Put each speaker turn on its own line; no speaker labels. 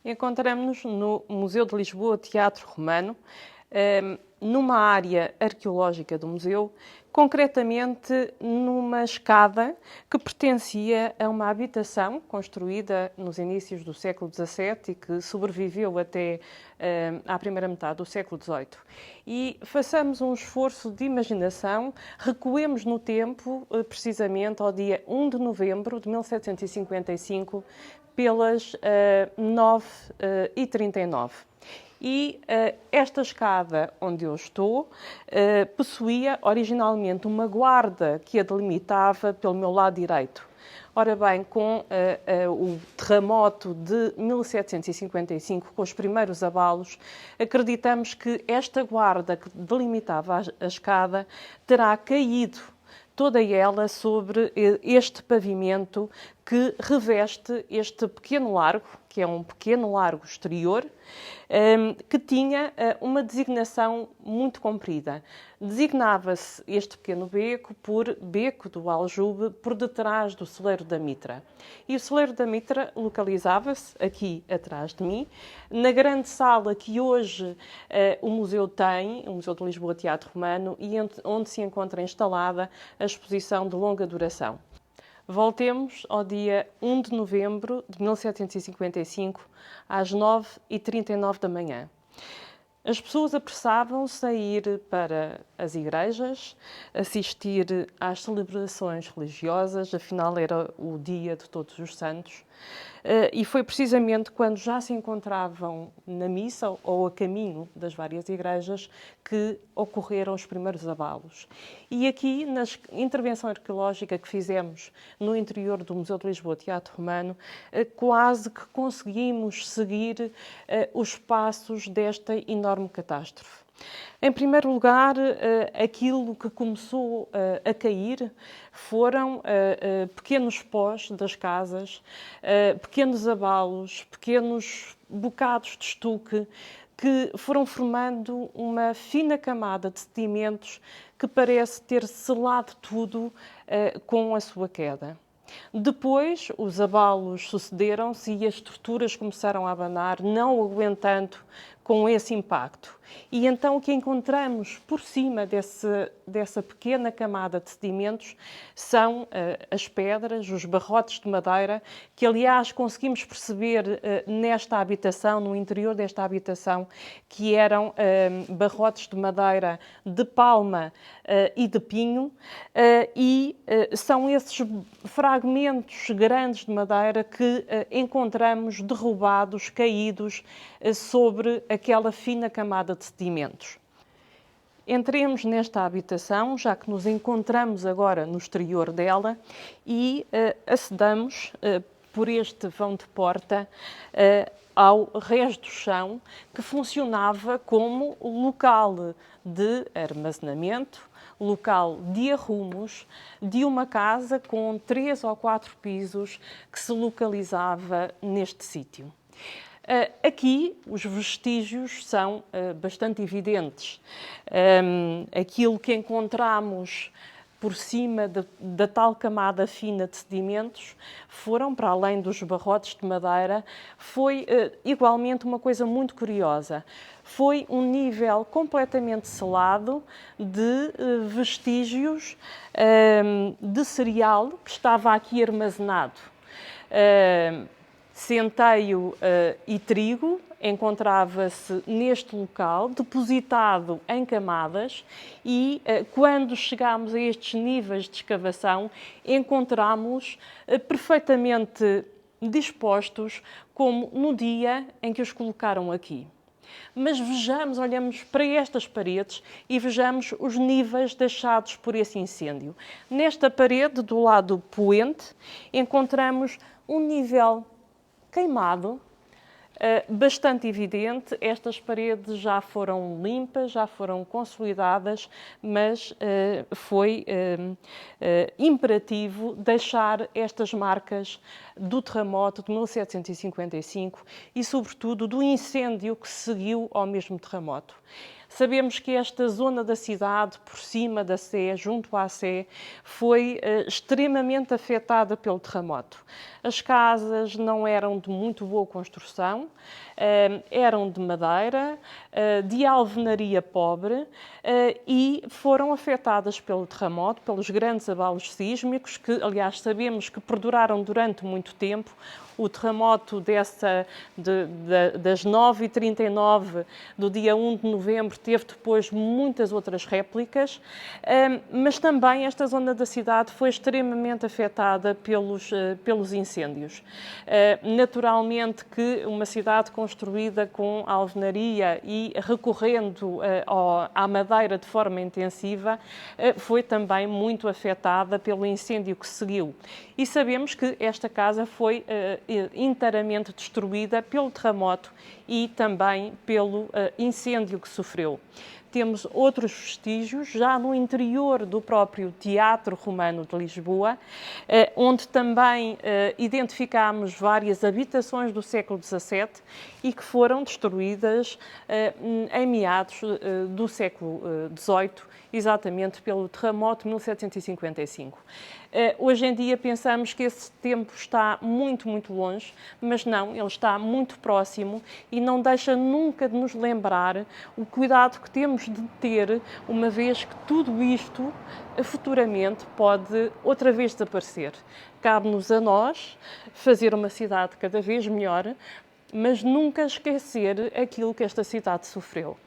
Encontramos-nos no Museu de Lisboa Teatro Romano, numa área arqueológica do museu, concretamente numa escada que pertencia a uma habitação construída nos inícios do século XVII e que sobreviveu até à primeira metade do século XVIII. E façamos um esforço de imaginação, recuemos no tempo, precisamente ao dia 1 de novembro de 1755, pelas 9h39. E esta escada onde eu estou possuía originalmente uma guarda que a delimitava pelo meu lado direito. Ora bem, com o terremoto de 1755, com os primeiros abalos, acreditamos que esta guarda que delimitava a escada terá caído toda ela sobre este pavimento que reveste este pequeno largo, que é um pequeno largo exterior, que tinha uma designação muito comprida. Designava-se este pequeno beco por Beco do Aljube, por detrás do Celeiro da Mitra. E o Celeiro da Mitra localizava-se aqui atrás de mim, na grande sala que hoje o museu tem, o Museu de Lisboa Teatro Romano, e onde se encontra instalada a exposição de longa duração. Voltemos ao dia 1 de novembro de 1755, às 9h39 da manhã. As pessoas apressavam-se a ir para as igrejas, assistir às celebrações religiosas, afinal era o dia de Todos os Santos, e foi precisamente quando já se encontravam na missa ou a caminho das várias igrejas que ocorreram os primeiros abalos. E aqui, na intervenção arqueológica que fizemos no interior do Museu de Lisboa Teatro Romano, quase que conseguimos seguir os passos desta enorme catástrofe. Em primeiro lugar, aquilo que começou a cair foram pequenos pós das casas, pequenos abalos, pequenos bocados de estuque que foram formando uma fina camada de sedimentos que parece ter selado tudo com a sua queda. Depois, os abalos sucederam-se e as estruturas começaram a abanar, não aguentando com esse impacto. E então o que encontramos por cima dessa pequena camada de sedimentos são as pedras, os barrotes de madeira, que aliás conseguimos perceber nesta habitação, no interior desta habitação, que eram barrotes de madeira de palma e de pinho, e são esses fragmentos grandes de madeira que encontramos derrubados, caídos sobre aquela fina camada de sedimentos. Entremos nesta habitação, já que nos encontramos agora no exterior dela, e acedamos por este vão de porta ao resto do chão, que funcionava como local de armazenamento, local de arrumos de uma casa com 3 ou 4 pisos que se localizava neste sítio. Aqui os vestígios são bastante evidentes. Aquilo que encontramos por cima da tal camada fina de sedimentos foram, para além dos barrotes de madeira, foi igualmente uma coisa muito curiosa. Foi um nível completamente selado de vestígios de cereal que estava aqui armazenado. Centeio e trigo encontrava-se neste local, depositado em camadas, e quando chegámos a estes níveis de escavação, encontramos perfeitamente dispostos como no dia em que os colocaram aqui. Mas vejamos, olhamos para estas paredes e vejamos os níveis deixados por esse incêndio. Nesta parede, do lado poente, encontramos um nível queimado, bastante evidente. Estas paredes já foram limpas, já foram consolidadas, mas foi imperativo deixar estas marcas do terremoto de 1755 e, sobretudo, do incêndio que seguiu ao mesmo terremoto. Sabemos que esta zona da cidade, por cima da Sé, junto à Sé, foi extremamente afetada pelo terremoto. As casas não eram de muito boa construção, eram de madeira, de alvenaria pobre e foram afetadas pelo terremoto, pelos grandes abalos sísmicos, que, aliás, sabemos que perduraram durante muito tempo. O terremoto das 9h39 do dia 1 de novembro teve depois muitas outras réplicas, mas também esta zona da cidade foi extremamente afetada pelos incêndios. Naturalmente que uma cidade construída com alvenaria e recorrendo à madeira de forma intensiva foi também muito afetada pelo incêndio que seguiu. E sabemos que esta casa foi inteiramente destruída pelo terremoto e também pelo incêndio que sofreu. Temos outros vestígios, já no interior do próprio Teatro Romano de Lisboa, onde também identificámos várias habitações do século XVII e que foram destruídas em meados do século XVIII, exatamente pelo terremoto de 1755. Hoje em dia pensamos que esse tempo está muito, muito longe, mas não, ele está muito próximo e não deixa nunca de nos lembrar o cuidado que temos de ter, uma vez que tudo isto futuramente pode outra vez desaparecer. Cabe-nos a nós fazer uma cidade cada vez melhor, mas nunca esquecer aquilo que esta cidade sofreu.